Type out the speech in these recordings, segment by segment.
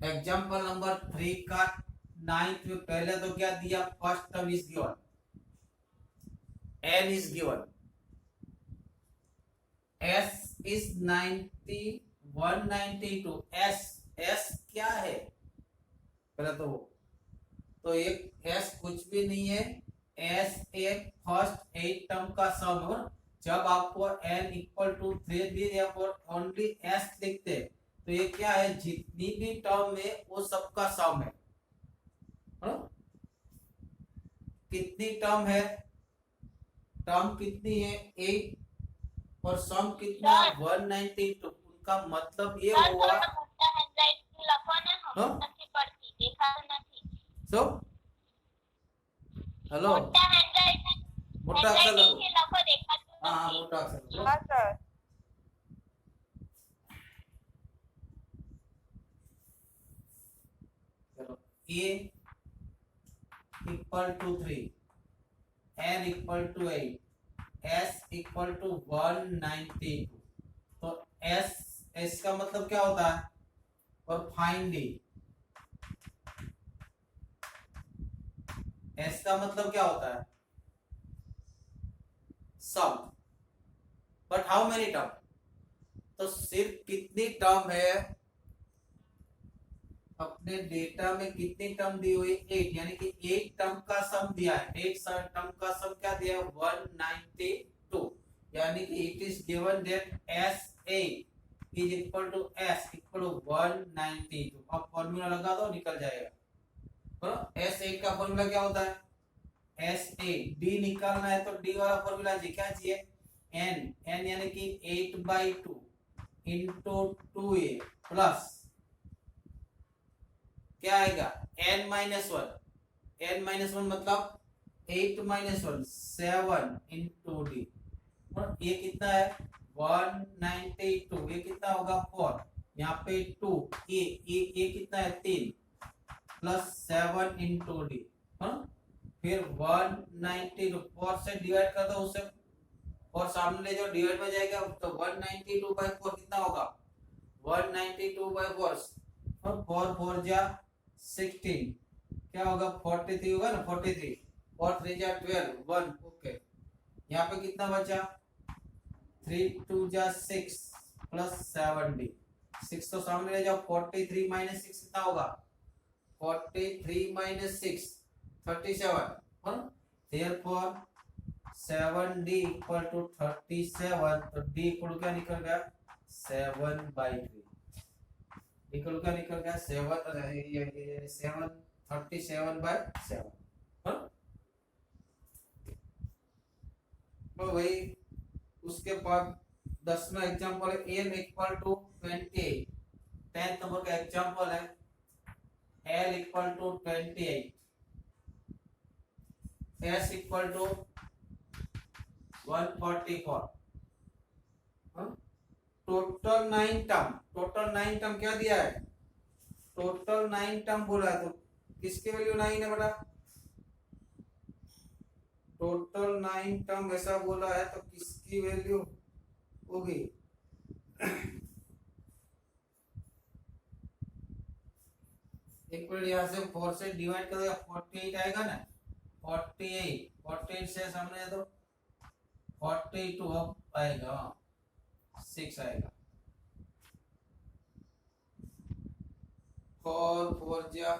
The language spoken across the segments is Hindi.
एग्जाम्पल नंबर 3 का 9th में पहले तो क्या दिया, first term is given, n is given, s is 90 192, s क्या है पहले तो एक s कुछ भी नहीं है, s एक फर्स्ट 8 टर्म का सम है। जब आपको n इक्वल टू 3 दी या ओनली s लिखते तो ये क्या है, जितनी भी टर्म है वो सबका सम है। कितनी टर्म है, टर्म कितनी है 8 और सम कितना 192, उनका मतलब ये हुआ सो हेलो मोटा अक्षर लखो, हाँ मोटा अक्षर हाँ सर। a equal to 3, n equal to 8, s equal to 192, तो s का मतलब क्या होता है, और फाइंड डी, s का मतलब क्या होता है, सम, बट हाउ मेनी टर्म, तो सिर्फ कितनी टर्म है, अपने डेटा में कितनी टर्म दी हुई 8, यानी कि 8 टर्म का सम दिया है, 8 टर्म का सम क्या दिया है 192, यानी कि it is given that S8 is equal to S equal to 192। अब फॉर्मूला लगा दो निकल जाएगा। तो S8 का फॉर्मूला क्या होता है, S8 D निकालना है तो D वाला फॉर्मूला क्या चाहिए, n यानी कि 8/2 इंटू 2a प्लस क्या आएगा n-1 मतलब 8-1 7 इंटू डी, और ये कितना है 192, ये कितना होगा 4, यहाँ पे 2, ये कितना है 3 प्लस 7 इंटू डी, फिर 192 4 से डिवाइड कर दो उसे, और सामने जो डिवाइड में जाएगा तो 192/4 कितना होगा 192/4, और 4 4 जा 16 क्या होगा 43 होगा ना, 43 और 3 जा 12 1, ओके। यहाँ पे कितना बचा 3 2 जा 6 प्लस 7d, 6 तो सामने ले जाओ, 43 माइनस 6 कितना होगा 43 minus 6 37, therefore 7d equal to 37, तो d इक्वल क्या निकल गया 7/3, इक्वल क्या निकल गया 37/7, तो वही उसके बाद 10वां एग्जांपल है n equal to 28, 10th number का एग्जांपल है l equal to 28, s equal to 144, total 9 term क्या दिया है, टोटल 9 टर्म बोला है, तो किसकी वैल्यू 9 है बेटा, टोटल 9 टर्म ऐसा बोला है तो किसकी वैल्यू होगी, एक मिनट, यहाँ से 4 से डिवाइड कर 48 आएगा ना, 48 से सामने तो 42 अब आएगा 6 आएगा, 4 4 जा,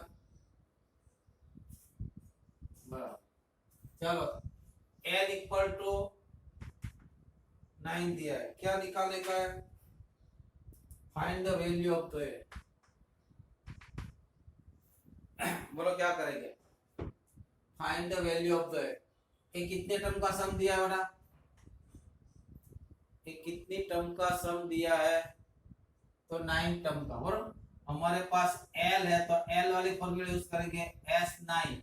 चलो n इक्वल टू 9 दिया है, क्या निकालने का है, find the value of the बोलो क्या करेंगे, find the value of the ये कितने टर्म का सम दिया है बेटा, ये कितनी टर्म का सम दिया है, तो 9 टर्म का, और हमारे पास l है तो l वाली फॉर्मूला यूज करेंगे, s9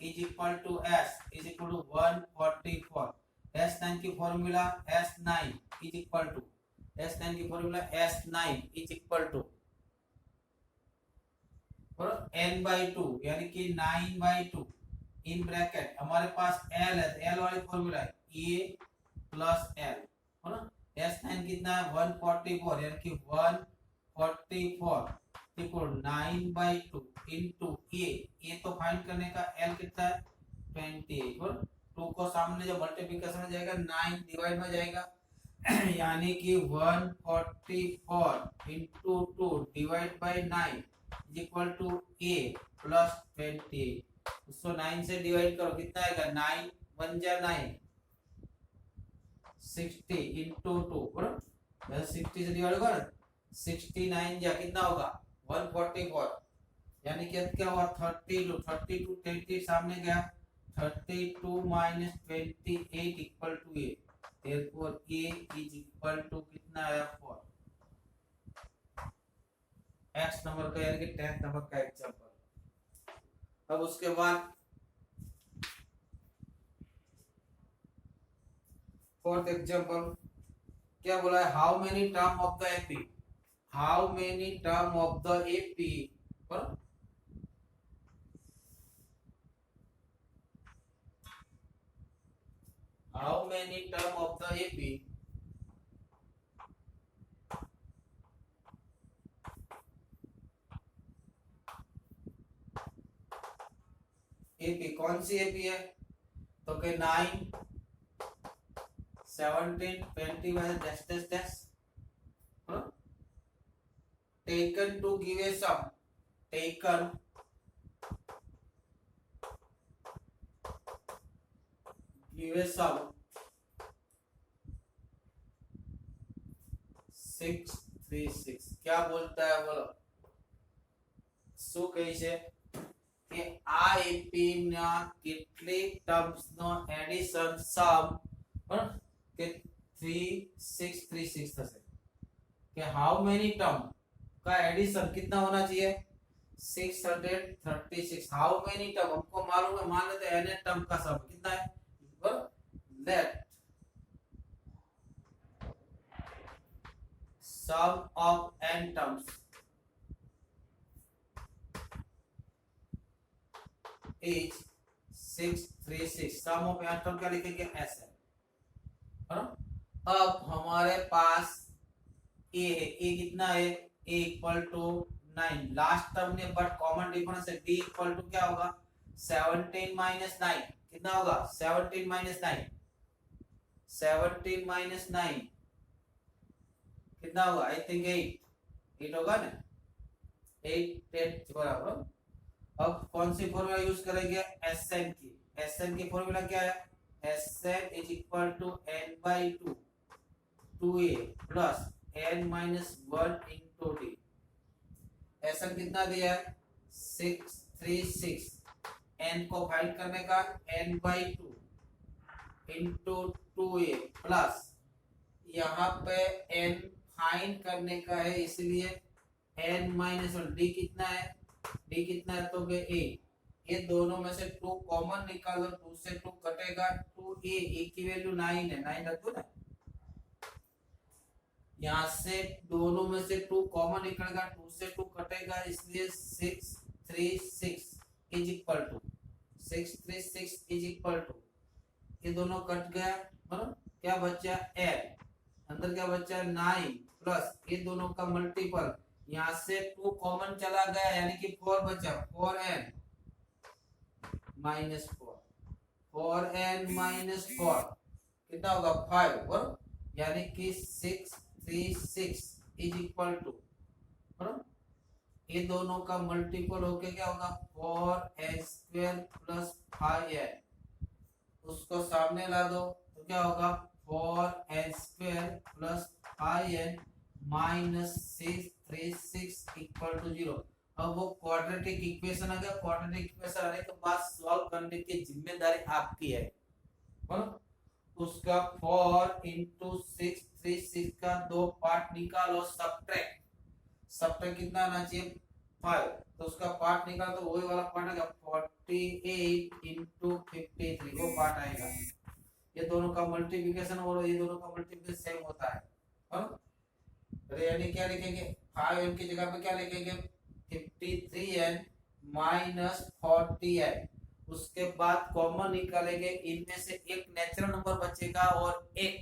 is equal to s is equal to 144, s9 की formula s9 is equal to s9 की formula s9 is equal to और n/2 यानी कि 9/2 इन ब्रैकेट हमारे पास l है, l वाली फॉर्मूला है a प्लस l, है ना, s9 कितना है 144 यानी कि 144, इक्वल 9/2 इंटू ए तो फाइंड करने का एल कितना है 28 और 2 को सामने जब मल्टीप्लिकेशन में जाएगा 9 डिवाइड में जाएगा यानी कि 144 into 2 divide by 9 is equal to a plus 28। उसको 9 से डिवाइड करो कितना आएगा 9 1 जा 9 60 इंटू 2 बराबर 60 से डिवाइड होगा ना 69 जा कितना होगा 144 यानी कि क्या हुआ 32 20 सामने गया 32 minus 28 equal to a therefore a is equal to कितना आया 4 x नंबर का यानी कि 10th नंबर का एग्जांपल। अब उसके बाद फोर्थ एग्जांपल क्या बोला है how many term of the AP how many term of the AP पर how many term of the AP AP कौन सी AP है तो के 9 17 21 dash dash dash taken to give a sum taken give a sum 636 क्या बोलता है बोलो શું કહે છે કે આ એપી ના કેટલી ટર્મ્સ નો એડિશન સમ બરાબર કે 3636 થશે કે हाउ मेनी टर्म का एडिशन कितना होना चाहिए 636 हाउ मेनी टर्म हमको मालूम है मान लेते हैं n टर्म का सम कितना है that sum of n terms is 636 sum of n term क्या लिखेंगे SN है। अब हमारे पास a है a कितना है a equal to 9 last term ने बट कॉमन डिफरेंस है d इक्वल टू क्या होगा 17 माइनस 9 कितना होगा 17 माइनस 9 17 माइनस 9 कितना होगा आई थिंक 8 होगा ना 8 बराबर। अब कौन सी फॉर्मूला यूज करेंगे SN की फॉर्मूला क्या है SN is equal to n by 2 2a plus n minus 1 into d SN कितना दिया है 636 n को फाइंड करने का n by 2 into 2a plus यहाँ पे n फाइंड करने का है इसलिए n माइनस 1 d कितना है तो a ये दोनों में से 2 कॉमन निकालो 2 से 2 कटेगा 2a की वैल्यू 9 है 9 रख दो ना यहाँ से दोनों में से 2 कॉमन निकलेगा 2 से 2 कटेगा इसलिए 636 is equal to 636 is equal to ये दोनों कट गया क्या बचा n अंदर क्या बचा 9 प्लस ये दोनों का मल्टीपल यहाँ से 2 कॉमन चला गया यानी कि 4 बचा 4n माइनस 4n माइनस 4 कितना होगा 5 और यानी कि 636 इज इक्वल टू ये दोनों का मल्टीपल होके क्या होगा 4n² प्लस 5n उसको सामने ला दो तो क्या होगा 4n² plus 5n minus 636 equal to 0। अब वो क्वाड्रेटिक इक्वेशन आ गया क्वाड्रेटिक इक्वेशन आने के बाद सॉल्व करने की जिम्मेदारी आपकी है उसका 4 into 636 का 2 पार्ट निकालो सब्ट्रैक्ट कितना आना चाहिए 5 तो उसका पार्ट निकालो तो वही वाला पार्ट आएगा 48 into 53 वो पार्ट आएगा ये दोनों का मल्टीप्लिकेशन और ये दोनों का मल्टीप्लिकेशन सेम होता है यानी क्या लिखेंगे 5n की जगह पे क्या लिखेंगे 53n माइनस 40n उसके बाद कॉमन निकालेंगे इनमें से एक नेचुरल नंबर बचेगा और एक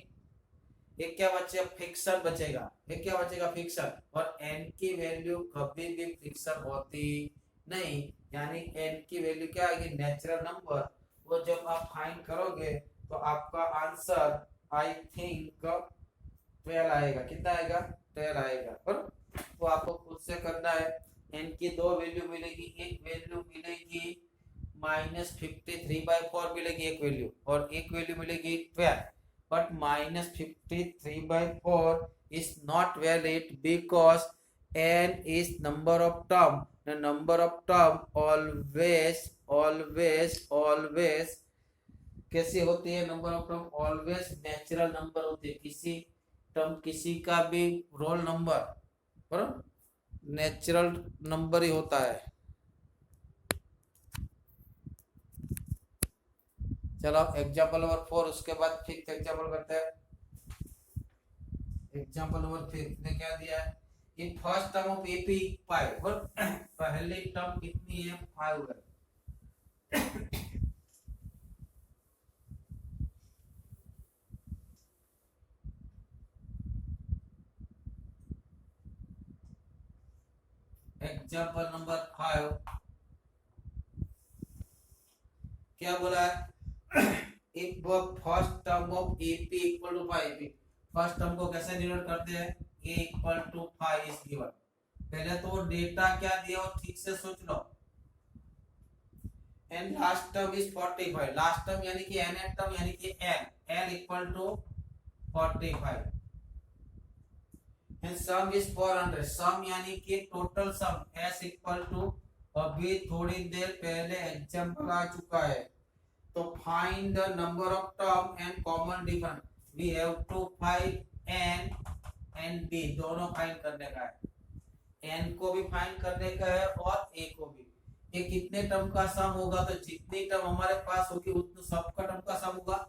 एक क्या बचेगा, फिक्सन बचेगा, एक क्या बचेगा, फिक्सन। और n की वैल्यू कभी भी फिक्सन होती नहीं, यानी n की वैल्यू क्या आएगी, नेचुरल नंबर। वो जब आप फाइंड करोगे तो आपका आंसर आई थिंक 12 आएगा। कितना आएगा, 12 आएगा। पर तो आपको खुद से करना है। n की दो वैल्यू मिलेगी, एक वैल्यू मिलेगी -53/4 मिलेगी एक वैल्यू, और एक वैल्यू मिलेगी 12। but -53/4 is not valid because n is number of term. The number of term always कैसी होती है, number of term always natural number होती है। किसी टर्म, किसी का भी रोल नंबर बराबर नेचुरल नंबर ही होता है। चलो एग्जांपल नंबर 4, उसके बाद फिफ्थ एग्जांपल करते हैं। एग्जांपल नंबर 5 ने क्या दिया है कि फर्स्ट टर्म ऑफ एपी 5 और पहली टर्म कितनी है, 5 है। एग्जांपल नंबर 5 क्या बोला है, if first term of AP equal to 5, first term को कैसे डिनोट करते हैं, A equal to 5 is given. पहले तो डेटा क्या दिया हो ठीक से सोच लो। And last term is 45, last term यानी कि nth टर्म यानी कि L equal to 45 and sum is 400, sum यानी कि total sum S equal to, अभी थोड़ी देर पहले एग्जांपल आ चुका है। तो find the number of term and common difference, we have to find n and d, दोनों फाइंड करने का है। n को भी फाइंड करने का है और a को भी। ये कितने टर्म का सम होगा, तो जितनी टर्म हमारे पास होगी उतने सबका टर्म का सम होगा।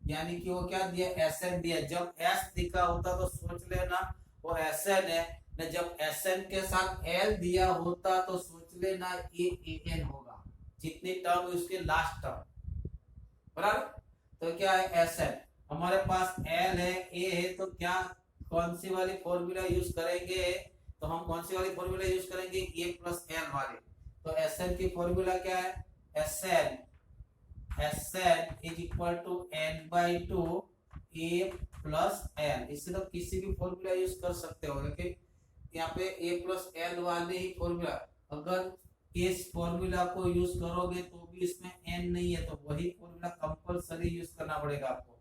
यानी कि वो क्या दिया, Sn दिया। जब S दिखा होता तो सोच लेना वो Sn है, न जब Sn के साथ L दिया होता तो सोच लेना ये An होगा। जितनी टर्म उसके लास्ट टर्म बराबर। तो क्या है Sn, हमारे पास L है, A है, तो क्या कौन सी वाली फॉर्मूला यूज करेंगे, तो हम कौन सी वाली फॉर्मूला यूज करेंगे, A प्लस L वाली। तो Sn की फॉर्मूला क्या है, Sn is equal to n/2 A plus L। इससे तो किसी भी फॉर्मूला यूज कर सकते हो, लेकिन यहाँ पे A प्लस L वाले ही फॉर्मूला, अगर इस फॉर्मूला को यूज करोगे तो भी इसमें n नहीं है, तो वही फॉर्मूला कंपलसरी यूज करना पड़ेगा आपको।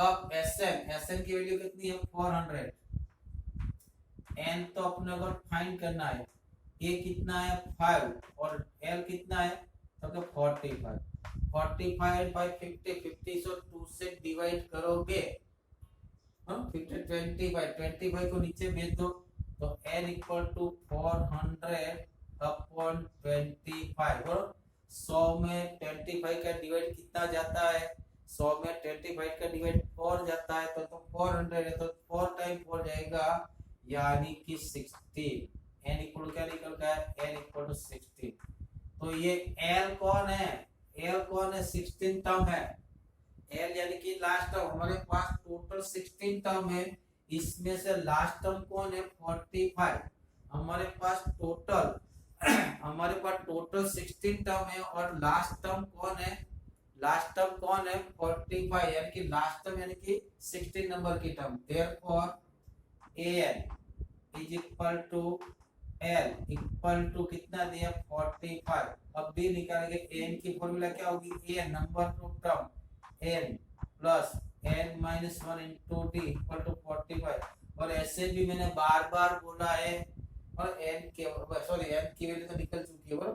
अब Sn की वैल्यू कितनी है, 400। n तो अपने को फाइंड करना है, A कितना है 5 और L कितना है, तो 45। 45 बाय 50 सो 2 से डिवाइड करोगे, 25 को नीचे भेज दो, तो n इक्वल टू 400 अपॉन 25। और 100 में 25 का डिवाइड कितना जाता है, 100 में 25 का डिवाइड 4 जाता है, तो 400 है, तो 4 टाइम 4 जाएगा, यानी कि 16। n इक्वल क्या निकल गया, n इक्वल टू 16। तो ये L कौन है, L कौन है, 16 टर्म है। L यानी कि लास्ट टर्म, हमारे पास टोटल 16 टर्म है, इसमें से लास्ट टर्म कौन है, 45। हमारे पास टोटल 16 टर्म है, और लास्ट टर्म कौन है, लास्ट टर्म कौन है, 45, यानी कि लास्ट टर्म यानी कि 16 नंबर की term. Therefore An is equal to L equal to कितना दिया, 45। अब d निकालेंगे, n की फॉर्मूला क्या होगी, a number of term n plus n minus 1 into d equal to 45। और ऐसे भी मैंने बार बार बोला है, और n की वैल्यू तो निकल चुकी है, बराबर।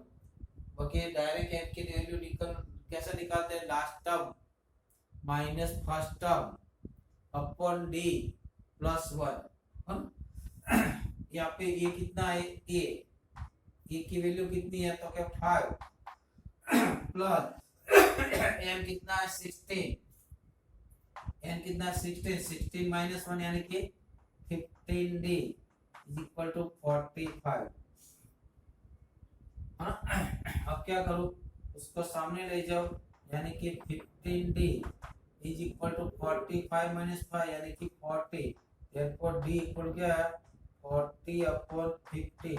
बाकी डायरेक्ट n की वैल्यू निकल कैसे निकालते हैं, last term minus first term upon d plus 1। यहाँ पे ये कितना है, a की वैल्यू कितनी है, तो क्या 5 प्लस n कितना है, 16, n कितना है 16 माइनस 1 यानी कि 15d इज इक्वल टू 45। अब क्या करूं, उसको सामने ले जाओ, यानी कि 15d is equal to 45 minus 5 यानी कि 40। therefore d इक्वल क्या है 40 अपॉन 50।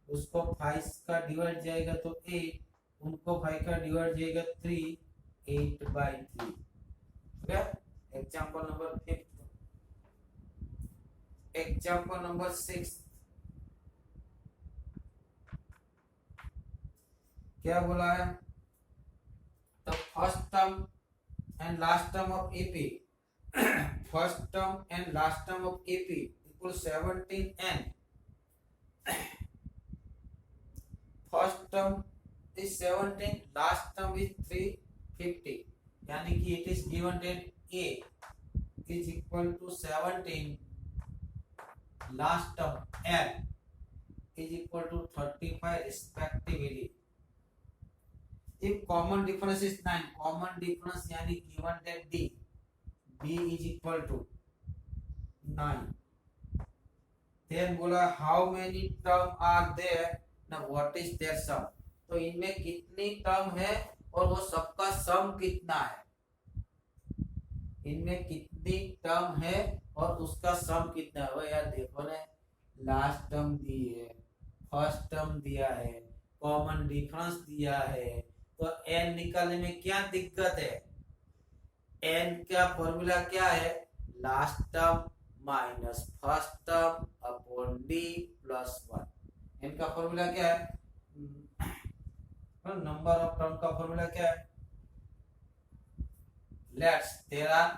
उसको 5 का डिवाइड जाएगा तो 8, उनको 5 का डिवाइड जाएगा 3, 8/3। Okay. Example number 5। Example number 6 क्या बोला है? The first term and last term of AP first term and last term of AP equals 17 and first term is 17, last term is 350 यानी कि it is given that A is equal to 17, last term L is equal to 35 respectively. If common difference is 9, common difference यानी given that D B is equal to 9, then बोला how many term are there, now what is their sum। तो इनमें कितनी टर्म है और वो सबका सम कितना है। इनमें कितनी टर्म है और उसका सम कितना है। वो यार देखो ना, लास्ट टर्म दी है, फर्स्ट टर्म दिया है, कॉमन डिफरेंस दिया है, तो एन निकालने में क्या दिक्कत है। एन का फॉर्मूला क्या है, last term minus first term upon D plus 1। N का फॉर्मूला क्या है, नंबर ऑफ टर्म का फॉर्मूला क्या है, let's there are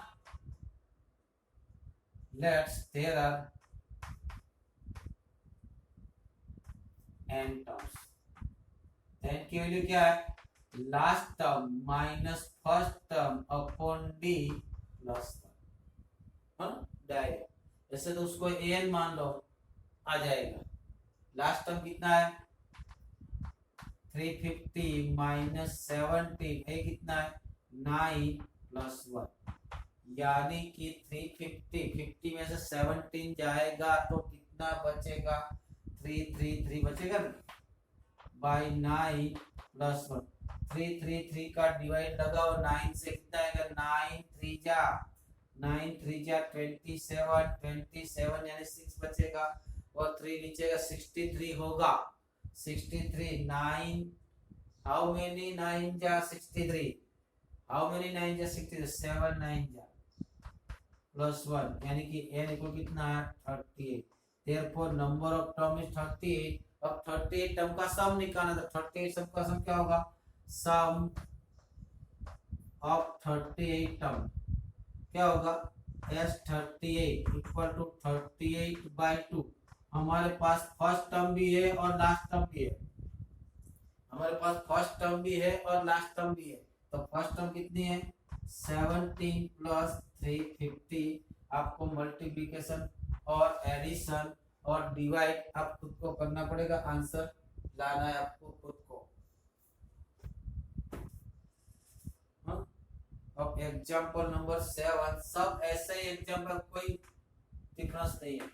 n terms. N की वैल्यू क्या है, last term minus first term upon D plus 1। Direct ऐसे तो उसको एन मान लो, आ जाएगा। लास्ट टर्म कितना है 350 माइनस 17 है कितना है 9 प्लस 1, यानी कि 350, 50 में से 17 जाएगा तो कितना बचेगा 333 बचेगा ना, बाई 9 प्लस 1। 333 का डिवाइड लगाओ 9 से, कितना आएगा 9 3 जा 27, 27 यानी 6 बचेगा और 3 नीचे का 63 होगा। 63 9 हाउ मेनी 9 जा 63, हाउ मेनी 9 जा 63, 7 9 जा प्लस 1 यानी कि n इक्वल कितना है 38। Therefore number of term is 38। अब 38 टर्म का सम निकालना, तो 38 सब का सम क्या होगा, सम ऑफ 38 टर्म क्या होगा S38 इक्वल टू 38/2। हमारे पास फर्स्ट टर्म भी है और लास्ट टर्म भी है, हमारे पास फर्स्ट टर्म भी है और लास्ट टर्म भी है। तो फर्स्ट टर्म कितनी है 17 प्लस 350। आपको मल्टीप्लिकेशन और एडिशन और डिवाइड आप खुद को करना पड़ेगा, आंसर लाना है आपको खुद को। अब एग्जांपल नंबर 7, सब ऐसे ही एग्जांपल, कोई डिफरेंस नहीं है।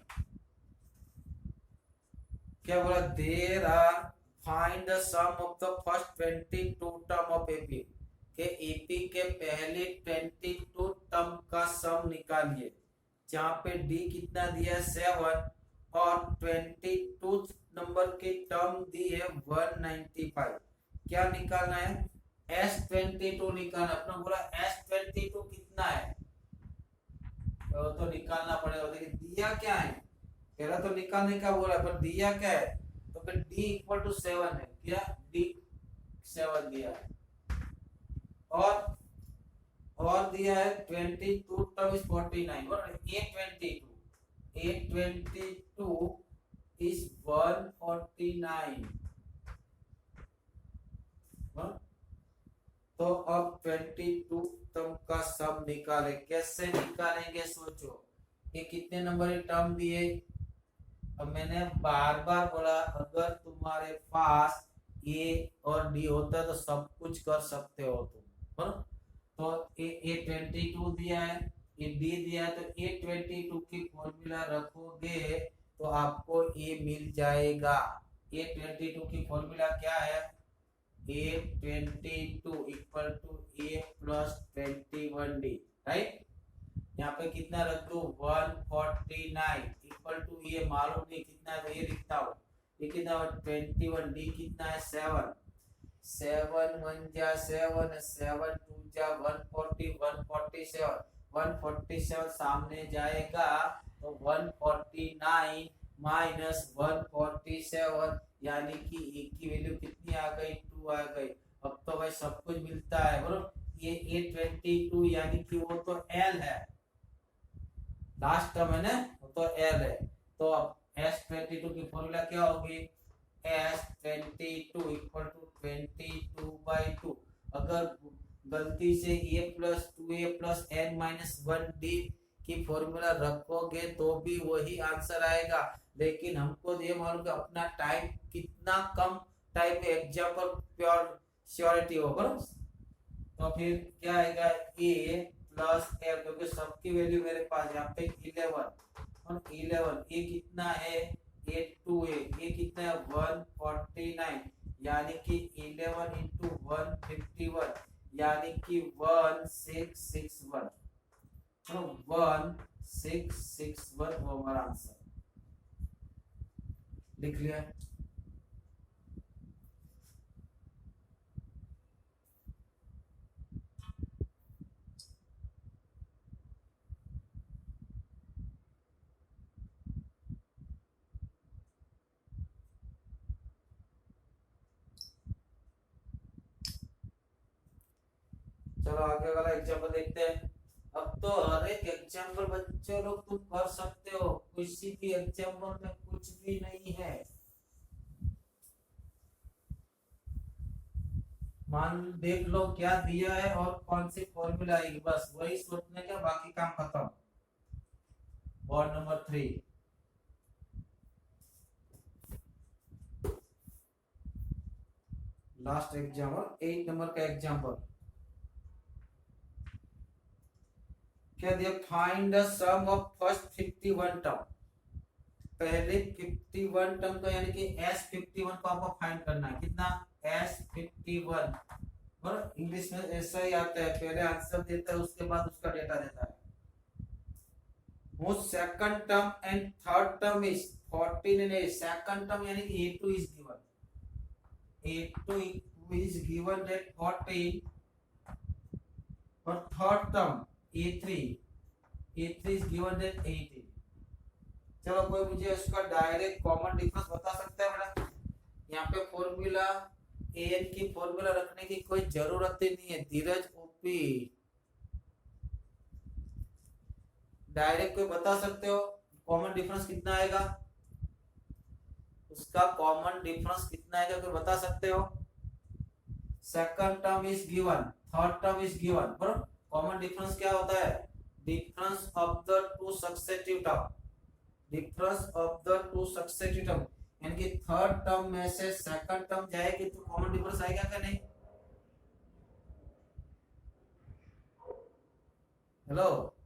क्या बोला, there are find the sum of the first 22 term of AP, के एपी के पहले 22 टर्म का सम निकालिए, जहां पे डी कितना दिया है 7 और 22 नंबर की टर्म दी है 195। क्या निकालना है, S22 निकालना। अपना बोला S22 कितना है, तो निकालना पड़ेगा। देखिए दिया क्या है, पहला तो निकालने का बोला, पर दिया क्या है, तो फिर D इक्वल टू 7 है, क्या D 7 दिया है और दिया है 22 टर्म इज 49 और A22 इज 149। तो अब 22 टर्म का सम निकाले, कैसे निकालेंगे सोचो। ये कितने नंबर की टर्म दिए, अब मैंने बार बार बोला अगर तुम्हारे पास ए और डी होता है तो सब कुछ कर सकते हो तुम, तो A22 दिया है, ये डी दिया है, तो A22 की फॉर्मूला रखोगे तो आपको ए मिल जाएगा। A22 की फॉर्मूला क्या है, A22 equal to A plus 21D। Right. यहाँ पे कितना रख दू 149 इक्वल टू, ये मालूम नहीं कितना है तो ये लिखता हूँ, ये कितना 21, डी कितना है 7, 7 1 जा 7, 7 2 जा 140, 147, 147 सामने जाएगा तो 149 माइनस 147 यानी कि ए की वैल्यू कितनी आ गई 2 आ गई। अब तो भाई सब कुछ मिलता है बरोबर। ये A22 यानी कि वो तो L है, लास्ट टर्म है ना, वो तो L है। तो अब S22 की फॉर्मूला क्या होगी, S22 इक्वल टू 22/2। अगर गलती से a plus 2a plus n minus 1d की फॉर्मूला रखोगे तो भी वही आंसर आएगा, लेकिन हमको ये मालूम कि अपना टाइम कितना कम टाइम में एग्जाम्पल प्योर श्योरिटी हो बराबर। तो फिर क्या आएगा a प्लस l, क्योंकि सबकी वैल्यू मेरे पास यहाँ पे 11 और 11, ये कितना है a 2a, ये कितना है 149 यानी कि 11 इंटू 151 यानी कि 1661, तो 1661 वो हमारा आंसर लिख लिया। चलो आगे वाला एग्जांपल देखते हैं। अब तो हर एक एग्जांपल बच्चों लोग तुम कर सकते हो, किसी भी एग्जांपल में कुछ भी नहीं है। मान देख लो क्या दिया है और कौन सी फॉर्मूला आएगी, बस वही सोचने का, बाकी काम खत्म। Board number 3 last example 8 number का एग्जांपल क्या दिया, find the sum of first 51 term. पहले 51 टर्म का यानी कि S51 को आपको फाइंड करना है, कितना S51, और इंग्लिश में ऐसा ही आता है, पहले आंसर देता है उसके बाद उसका डेटा देता है। वो second term and third term is 14 and 8, second term यानी कि A2 is given, A2 is given that 14, और third term A3 is given that 18। चलो कोई मुझे उसका डायरेक्ट कॉमन डिफरेंस बता सकता है बेटा? यहाँ पे फॉर्मूला an की फॉर्मूला रखने की कोई जरूरत ही नहीं है, धीरज ओपी। डायरेक्ट कोई बता सकते हो कॉमन डिफरेंस कितना आएगा, उसका कॉमन डिफरेंस कितना आएगा, कोई बता सकते हो? Second term is given, third term is given, बराबर। कॉमन डिफरेंस क्या होता है, difference of the two successive term, difference of the two successive term, यानी कि थर्ड टर्म में से सेकंड टर्म जाएगी तो कॉमन डिफरेंस आएगा क्या नहीं? Hello,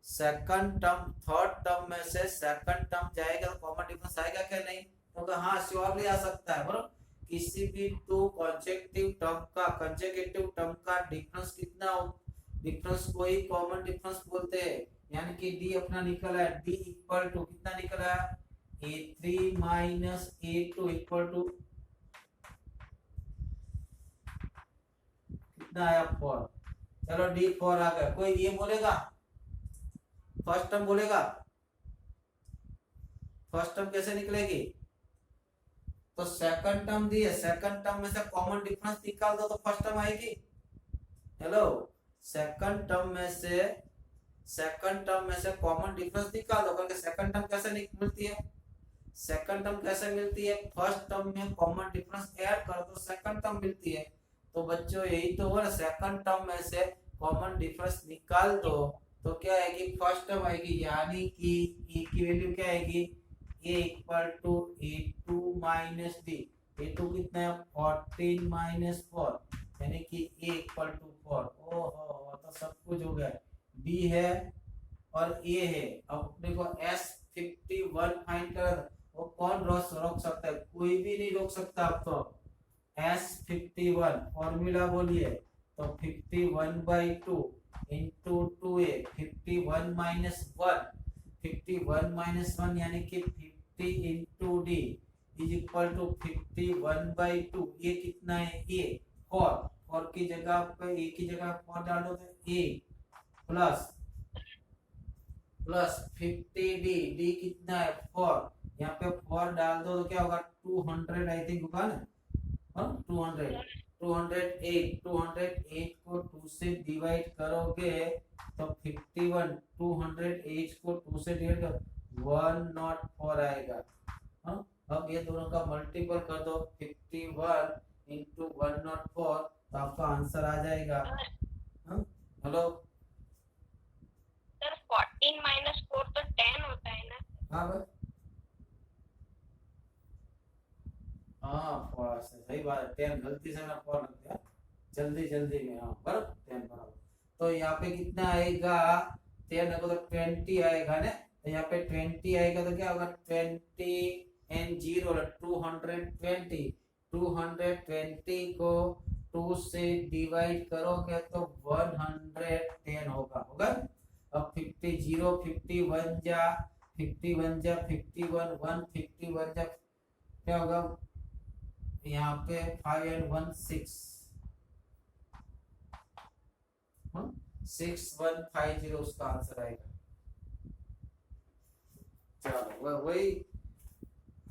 second term third term में से सेकंड टर्म जाएगा तो कॉमन डिफरेंस आएगा क्या नहीं? तो हाँ श्योरली आ सकता है, बराबर। किसी भी टू कंसेक्यूटिव टर्म का डिफरेंस कितना हो, डिफरेंस को ही कॉमन डिफरेंस बोलते हैं। यानी कि डी अपना निकला है, डी इक्वल टू कितना निकला है, A3 minus A2 equal to कितना आया 4। चलो डी 4 आ गया। कोई ये बोलेगा फर्स्ट टर्म बोलेगा, फर्स्ट टर्म कैसे निकलेगी? तो सेकंड टर्म दी है, सेकंड टर्म में से कॉमन डिफरेंस निकाल दो तो फर्स्ट टर्म आएगी। हेलो, सेकंड टर्म में से कॉमन डिफरेंस निकाल दो, करके सेकंड टर्म कैसे मिलती है? सेकंड टर्म कैसे मिलती है? फर्स्ट टर्म में कॉमन डिफरेंस ऐड करो तो सेकंड टर्म मिलती है। तो बच्चों यही तो हुआ, सेकंड टर्म में से कॉमन डिफरेंस निकाल दो तो क्या आएगी, फर्स्ट टर्म आएगी। यानी कि e की वैल्यू क्या आएगी, a equal to A2 minus d। A2 कितना है 14 माइनस 4, यानी कि a इक्वल टू 4। ओहो, तो सब कुछ हो गया, d है और a है। अब अपने को S51 फाइंड कर, वो कौन रोक सकता है? कोई भी नहीं रोक सकता। अब तो S51 फॉर्मूला बोलिए तो 51/2 इंटू 2a 51 माइनस 1 51 माइनस 1 यानी कि 50 into D is equal to 51/2। ये कितना है a 4 4 की जगह पे a की जगह 4 डाल दो तो a प्लस 50 डी कितना है 4 यहाँ पे 4 डाल दो तो क्या होगा 200 आई थिंक होगा ना। 208 को 2 से डिवाइड करोगे तो 51 208 को 2 से डिवाइड करो 104 आएगा। हाँ अब ये दोनों का मल्टीपल कर दो 51 इंटू 104 तो आपका आंसर आ जाएगा। हाँ हेलो सर 14 माइनस 4 तो 10 होता है ना। हाँ भाई हाँ सही बात है 10 गलती से मैंने 4 लग गया जल्दी में। हाँ बराबर 10 बराबर तो यहाँ पे कितना आएगा 10 को तो 20 आएगा ना तो यहाँ पे 20 आएगा तो क्या होगा 20 एंड 0 220 220 को 2 से डिवाइड करोगे तो 110 होगा। अब 50 0 51 जा 51 जा 51 151 जा क्या होगा यहाँ पे 5 and 1 6 6150 उसका आंसर आएगा। चलो वही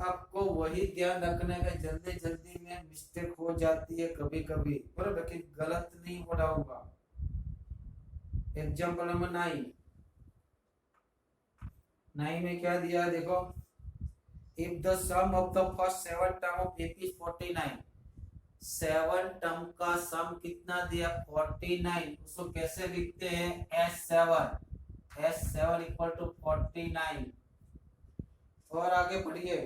आपको वही ध्यान रखने का जल्दी में मिस्टेक हो जाती है कभी कभी पर लेकिन गलत नहीं बढ़ाऊंगा। एग्जाम्पल नंबर 9 में क्या दिया देखो if the sum of the first 7 term of AP is 49 7 term का सम कितना दिया 49 उसको कैसे लिखते हैं S7 इक्वल टू 49 और आगे पढ़िए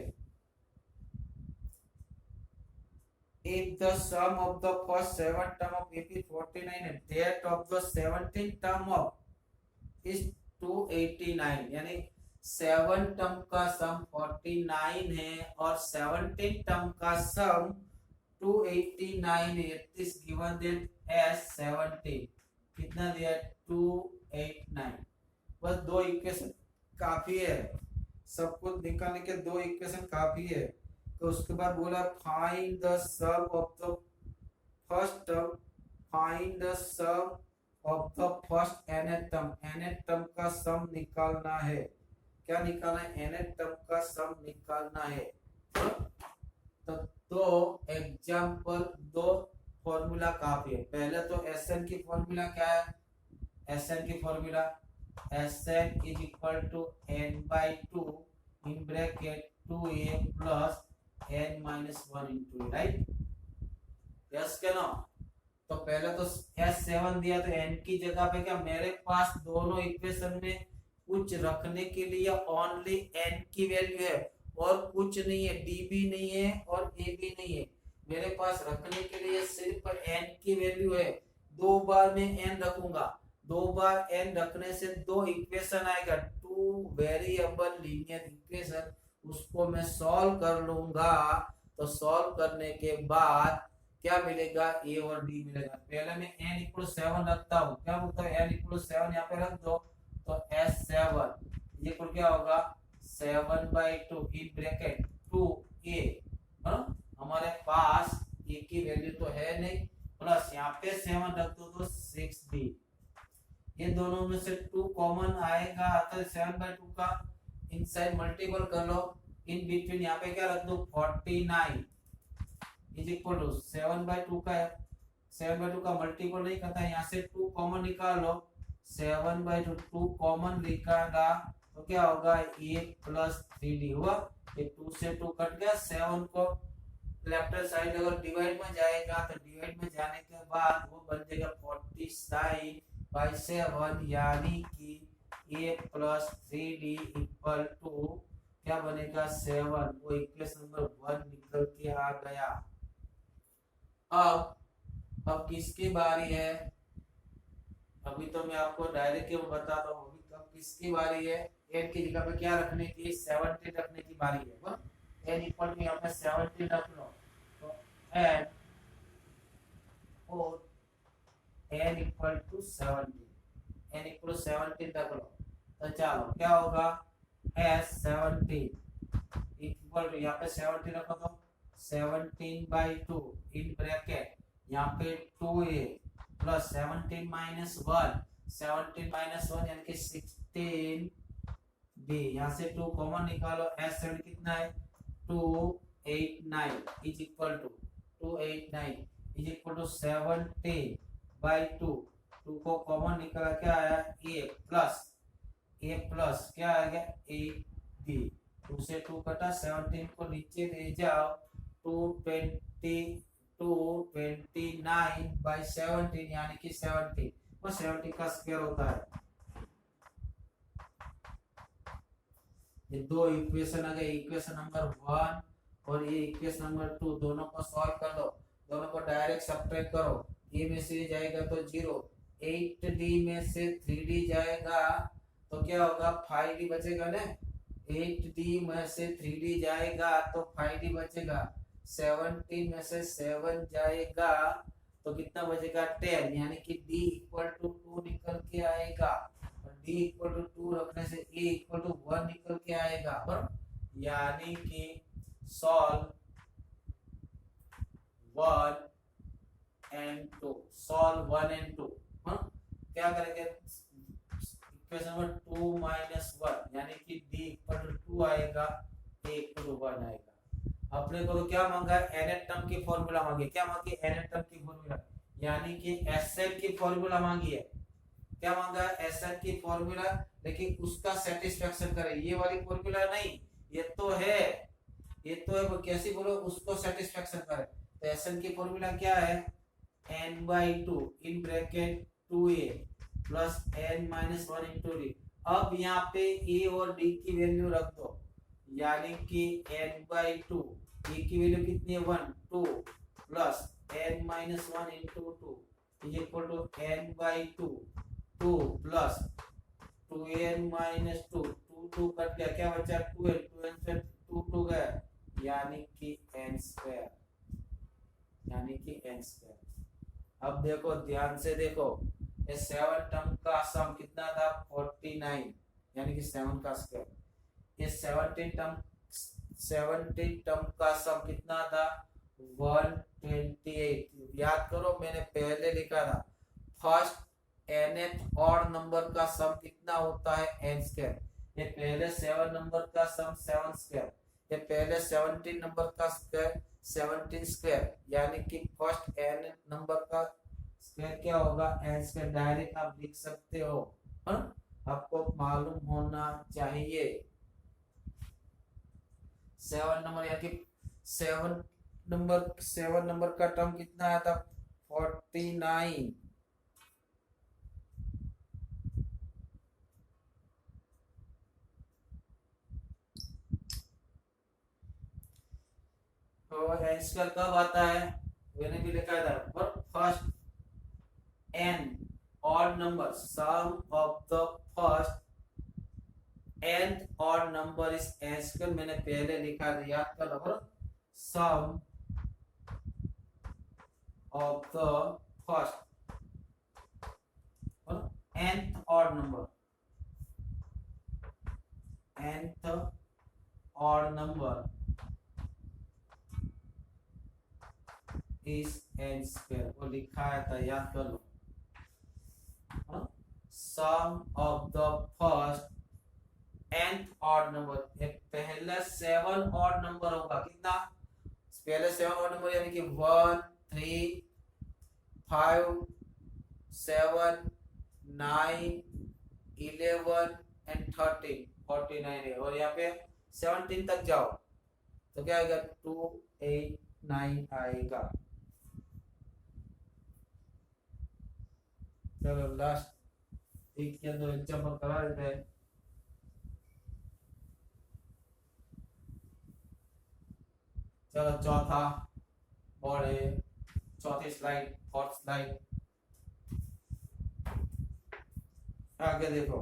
if the sum of the first 7 term of AP is 49 and that of the 17th term of is 289 यानी 7 टर्म का सम 49 है और 17 टर्म का सम 289 है। इस गिवन दैट एस 17 कितना दिया 289 बस दो इक्वेशन काफी है सब कुछ निकालने के दो इक्वेशन काफी है। तो उसके बाद बोला find the sum of the first term find the sum of the first nth term का सम निकालना है। क्या निकालना है nth टर्म का सम निकालना है। तो दो एग्जांपल दो फॉर्मूला काफी है। पहले तो Sn की फॉर्मूला क्या है Sn की formula Sn is equal to n/2 in bracket 2a plus n minus 1 into right yes क्या ना। तो पहले तो S7 दिया तो n की जगह पे क्या मेरे पास दोनों इक्वेशन में कुछ रखने के लिए ओनली n की वैल्यू है और कुछ नहीं है d भी नहीं है और a भी नहीं है। मेरे पास रखने के लिए सिर्फ n की वैल्यू है। दो बार मैं n रखूंगा दो बार n रखने से दो इक्वेशन आएगा टू वेरिएबल लीनियर इक्वेशन उसको मैं सॉल्व कर लूंगा। तो सॉल्व करने के बाद क्या मिलेगा a और d मिलेगा। पहले मैं n इक्वल 7 रखता हूँ क्या बोलता है n इक्वल 7 यहाँ पे रख दो तो S7 ये क्या होगा 7/2 इन ब्रैकेट 2a हमारे पास a की वैल्यू तो है नहीं प्लस यहाँ पे 7 रख दो तो 6b ये दोनों में से 2 कॉमन आएगा तो 7/2 का इनसाइड मल्टीपल कर लो इन बिटवीन यहाँ पे क्या रख दो 49 इज इक्वल टू 7/2 का 7/2 का मल्टीपल नहीं करता यहाँ से 2 कॉमन निकाल लो 7/2 कॉमन निकाला तो क्या होगा a प्लस 3d हुआ। ये 2 से 2 कट गया 7 को लेफ्ट साइड अगर डिवाइड में जाएगा तो डिवाइड में जाने के बाद वो बन जाएगा 49/7 यानी कि a plus 3d equal to क्या बनेगा 7 वो इक्वेशन नंबर 1 निकल के आ गया। अब किसकी बारी है अभी तो मैं आपको डायरेक्ट क्यों बताता हूँ अभी कब किसकी बारी है 8 की जगह पे क्या रखने की 17 रखने की बारी है n इक्वल टू यहाँ पे 17 रख लो तो n और n equal to 17 n equal 17 रख लो। तो चलो क्या होगा s 17 इक्वल टू यहाँ पे 17 रखो तो 17/2 इन ब्रैकेट यहाँ पे 2a प्लस 17 माइनस 1 17 माइनस 1 यानी कि 16 b। यहाँ से 2 कॉमन निकालो s 7 कितना है 289 is equal to 289 is equal to 17/2 2 को कॉमन निकाला क्या आया a प्लस क्या आ गया a b 2 से 2 कटा 17 को नीचे ले जाओ 229/17 यानी कि 70 और 70 का स्क्वायर होता है। ये दो इक्वेशन आ गए, इक्वेशन नंबर 1 और ये इक्वेशन नंबर 2, दोनों को सॉल्व कर दो, दोनों को डायरेक्ट सब्ट्रैक्ट करो। a में से जाएगा तो 0, 8d में से 3d जाएगा तो क्या होगा 5d बचेगा ना। 8d में से 3d जाएगा तो 5d बचेगा। 17 में से 7 जाएगा तो कितना बचेगा 10, यानी कि d इक्वल टू 2 निकल के आएगा। और d इक्वल टू 2 रखने से a इक्वल टू 1 निकल के आएगा। और यानी कि सॉल्व 1 and 2, सॉल्व 1 and 2। क्या करेंगे इक्वेशन नंबर 2 माइनस 1 यानी कि d इक्वल टू 2 आएगा, a इक्वल टू 1 आएगा। अपने को तो क्या मांगा है nth टर्म की फॉर्मूला मांगी, क्या मांगी nth टर्म की फॉर्मूला, यानी कि एसएट की फॉर्मूला मांगी है। क्या मांगा है एसएट की फॉर्मूला, लेकिन उसका सेटिस्फेक्शन करे, ये वाली फॉर्मूला नहीं, ये तो है वो कैसी बोलो उसको सेटिस्फेक्शन करे। तो एसएट की फॉर्मूला क्या है n/2 in bracket 2a plus n minus 1 into d। अब यहाँ पे a और d की वैल्यू रख दो, यानी कि n/2 a की वैल्यू कितनी है 1 2 plus n minus 1 into 2 is equal to n/2 2 plus 2n minus 2 2 cut गया, क्या बचा 2n, 2n से 2 गया, यानी कि n स्क्वायर, यानी कि n स्क्वायर। अब देखो ध्यान से देखो, ये 7 टर्म का सम कितना था 49, यानी कि 7 का स्क्वायर। ये 17 टर्म का सम कितना था 128। याद करो मैंने पहले लिखा था फर्स्ट nth ऑड नंबर का सम कितना होता है n स्क्वायर। ये पहले 7 नंबर का सम 7 स्क्वायर, ये पहले 17 नंबर का स्क्वायर 17 स्क्वायर, यानी कि फर्स्ट n नंबर का स्क्वायर क्या होगा n स्क्वायर। डायरेक्ट आप लिख सकते हो, आपको मालूम होना चाहिए। 7 नंबर यानी कि 7 नंबर का टर्म कितना आया था 49। तो n स्क्वायर कब आता है, मैंने भी लिखा था पर first n odd number, sum of the first nth odd number is n square. मैंने पहले लिखा था, याद कर लो। Sum of the first nth odd number, nth odd number is n square, वो लिखा था, याद कर लो। Sum of the first nth odd number, पहला 7 ऑड नंबर होगा कितना, पहले 7 ऑड नंबर यानी कि 1 3 5 7 9 11 एंड 13 49 है। और यहाँ पे 17 तक जाओ तो क्या आएगा 289 आएगा। चलो लास्ट एक या दो एग्जांपल करा देते हैं। चलो चौथा और चौथी स्लाइड, फोर्थ स्लाइड आगे देखो।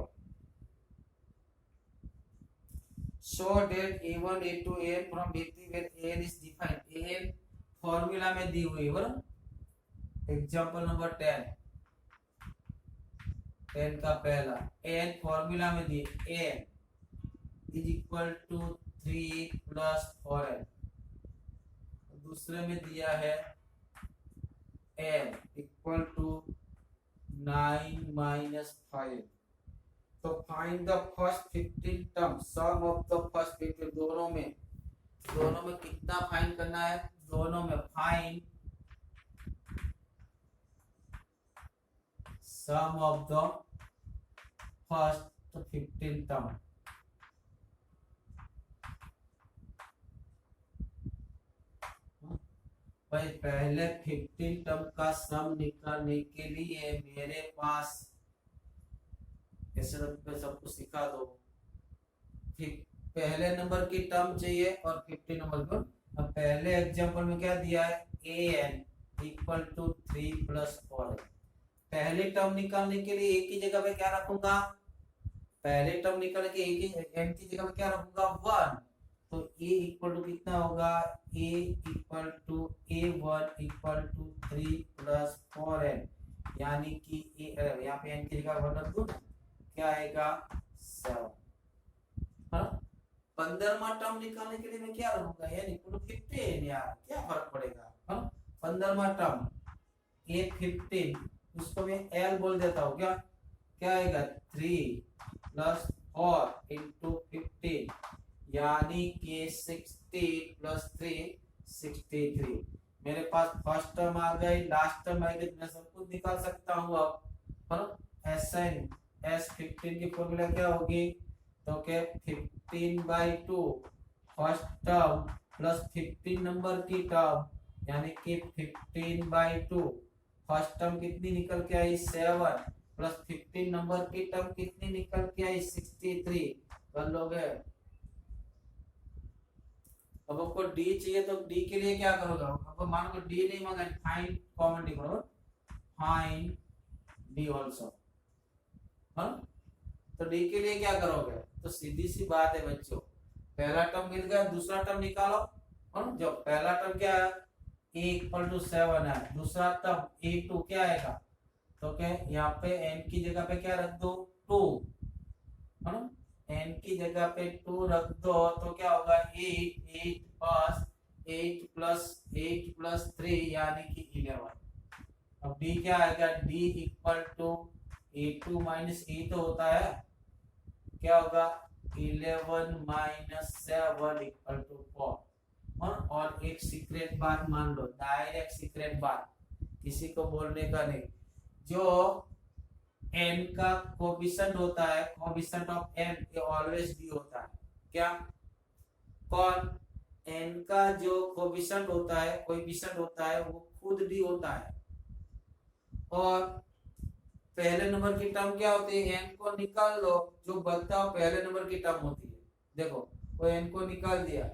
Show that a1 a2 an from b3 where an is defined। an formula में दी हुई है बराबर। एग्जांपल नंबर 10 10 का पहला n फॉर्मूला में दिए n is equal to 3 plus 4n, दूसरे में दिया है n इक्वल टू 9 माइनस 5। तो find the first 15 term, sum of the first 15। दोनों में कितना फाइंड करना है? दोनों में find sum of the first 15 term. भाई पहले 15 टर्म का सम निकालने के लिए मेरे पास ऐसे सबको सिखा दो। ठीक, पहले नंबर की टर्म चाहिए और 15 नंबर को। अब पहले एग्जांपल में क्या दिया है? an equal to 3 plus 4। पहली टर्म निकालने के लिए एक ही जगह पे क्या रखूंगा? पहले टर्म निकालने के एक ही n की जगह पे क्या रखूंगा? 1। तो a इक्वल टू कितना होगा? a equal to a1 equal to 3 plus 4n, यानी कि यहाँ पे n की जगह 1 रख दूं, क्या आएगा? 7। 15वां टर्म निकालने के लिए मैं क्या रखूंगा? n equal to 15। यार क्या फर्क पड़ेगा? 15वां टर्म a 15, उसको मैं l बोल देता हूँ। क्या आएगा? 3 प्लस 4 इंटू 15, यानी कि 16 प्लस 3 63। मेरे पास फर्स्ट टर्म आ गई, लास्ट टर्म आ गई, मैं सब कुछ निकाल सकता हूँ अब। एसएन S15 की फॉर्मूला क्या होगी? तो क्या 15/2 फर्स्ट टर्म प्लस 15 नंबर की टर्म, यानी कि 15/2। फर्स्ट टर्म कितनी निकल के आई? 7 प्लस 15 नंबर की टर्म कितनी निकल के आई? 63। कर लोगे? अब आपको d चाहिए तो d के लिए क्या करोगे? आपको मान लो d नहीं मांगा, फाइंड कॉमन d करो, फाइंड d आल्सो। हाँ, तो d के लिए क्या करोगे? तो सीधी सी बात है बच्चों, पहला टर्म मिल गया, दूसरा टर्म निकालो। हाँ, जो पहला टर्म क्या है? a इक्वल टू 7 है, दूसरा टर्म a2 क्या आएगा? तो क्या यहाँ पे n की जगह पे क्या रख दो? 2। हाँ, n की जगह पे 2 रख दो तो क्या होगा? 8 प्लस 3 यानी कि 11। अब d क्या आएगा? d equal to a2 minus a तो होता है, क्या होगा? 11 माइनस 7 इक्वल टू 4। और एक सीक्रेट बात मान लो, डायरेक्ट सीक्रेट बात, किसी को बोलने का नहीं। जो n का कोएफिशिएंट होता है, कोएफिशिएंट ऑफ n, ये ऑलवेज d होता है। क्या? कौन? n का जो कोएफिशिएंट होता है वो खुद d होता है। और पहले नंबर की टर्म क्या होती है? n को निकाल लो, जो बचता हो पहले नंबर की टर्म होती है। देखो वो n को निकाल दिया,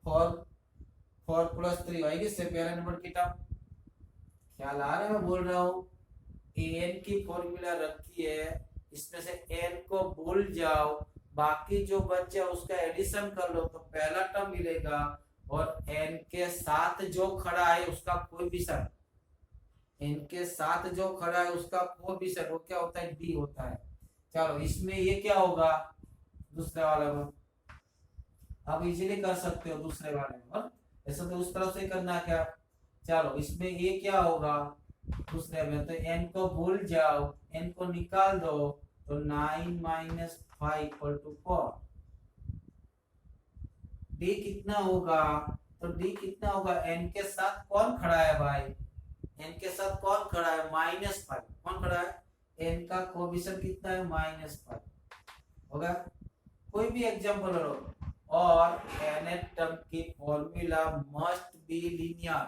4 प्लस 3 आएगी से पहले नंबर की टर्म। ख्याल आ रहा है मैं बोल रहा हूँ? an की फॉर्मूला रखी है, इसमें से n को भूल जाओ, बाकी जो बच्चा उसका एडिशन कर लो तो पहला टर्म मिलेगा, और n के साथ जो खड़ा है उसका कोएफिशिएंट, n के साथ जो खड़ा है उसका कोएफिशिएंट वो क्या होता है? d होता है। चलो इसमें ये क्या होगा? दूसरे वाले में आप इजीली कर सकते हो, दूसरे वाले में ऐसा तो उस तरह से करना क्या। चलो इसमें ये क्या होगा? दूसरे में तो n को भूल जाओ, n को निकाल दो, तो 9 माइनस 5 इक्वल टू 4। d कितना होगा? तो d कितना होगा? n के साथ कौन खड़ा है भाई? n के साथ कौन खड़ा है? -5। कौन खड़ा है? n का कोएफिशिएंट कितना है? -5 होगा। कोई भी एग्जांपल लो, और nth टर्म की फॉर्मूला मस्ट बी लीनियर।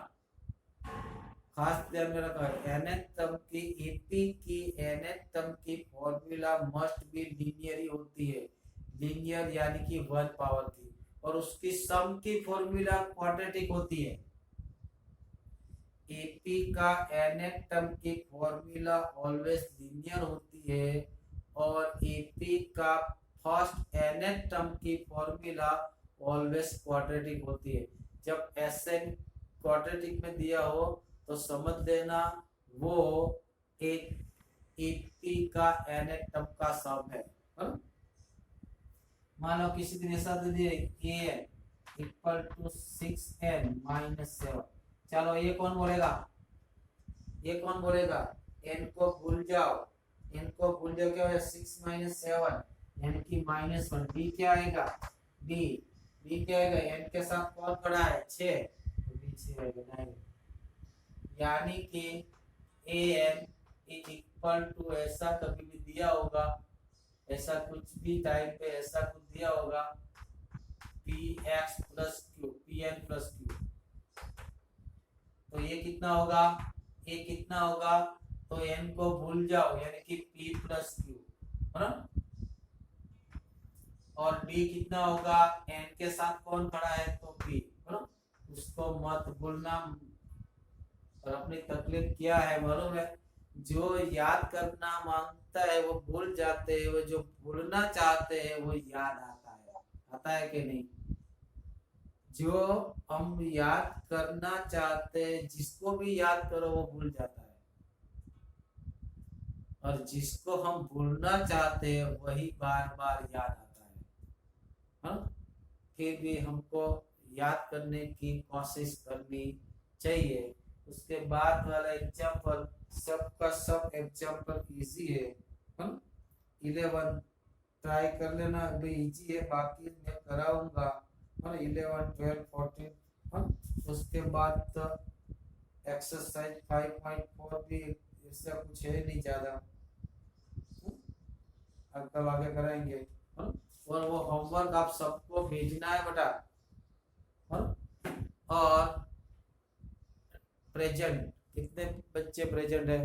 खास ध्यान में रखो, nth टर्म की AP की nth टर्म की फॉर्मूला मस्ट बी लीनियर ही होती है। लीनियर यानी कि 1 पावर की, और उसकी सम की फॉर्मूला क्वाड्रेटिक होती है। AP का nth टर्म की फॉर्मूला ऑलवेज लीनियर होती है, और AP का फर्स्ट nth टर्म की फॉर्मूला ऑलवेज क्वाड्रेटिक होती है। जब Sn क्वाड्रेटिक में दिया हो तो समझ लेना वो एक 80 का nth टर्म का सम है। मान लो किसी दिन ऐसा दे दिए an equal to 6n minus 7। चलो ये कौन बोलेगा, ये कौन बोलेगा, n को भूल जाओ, n को भूल जाओ, क्या हो 6 माइनस 7 यानी कि -1। b क्या आएगा, b क्या आएगा, n के साथ कौन खड़ा है 6, तो b 6 आएगा। नहीं, यानी कि an इज इक्वल टू ऐसा कभी भी दिया होगा, ऐसा कुछ भी टाइम पे ऐसा कुछ दिया होगा px plus q, pn plus q। तो ये कितना होगा, ये कितना होगा, तो n को भूल जाओ यानी कि p प्लस q है ना। और d कितना होगा, n के साथ कौन खड़ा है तो p है ना, उसको मत भूलना। और अपनी तकलीफ क्या है मालूम है, जो याद करना मांगता है वो भूल जाते हैं, वो जो भूलना चाहते हैं वो याद आता है कि नहीं। जो हम याद करना चाहते हैं जिसको भी याद करो वो भूल जाता है, और जिसको हम भूलना चाहते हैं वही बार बार याद आता है। हाँ, फिर भी हमको याद करने की कोशिश करनी चाहिए। उसके बाद वाला एग्जाम्पल सबका सब एग्जाम्पल इजी है। 11 ट्राई कर लेना, अभी इजी है, बाकी मैं कराऊंगा। 11 12 14। उसके बाद तो एक्सरसाइज 5.4 भी इससे कुछ है नहीं ज्यादा, कल आगे कराएंगे। और वो होमवर्क आप सबको भेजना है बेटा। और प्रेजेंट कितने बच्चे प्रेजेंट है,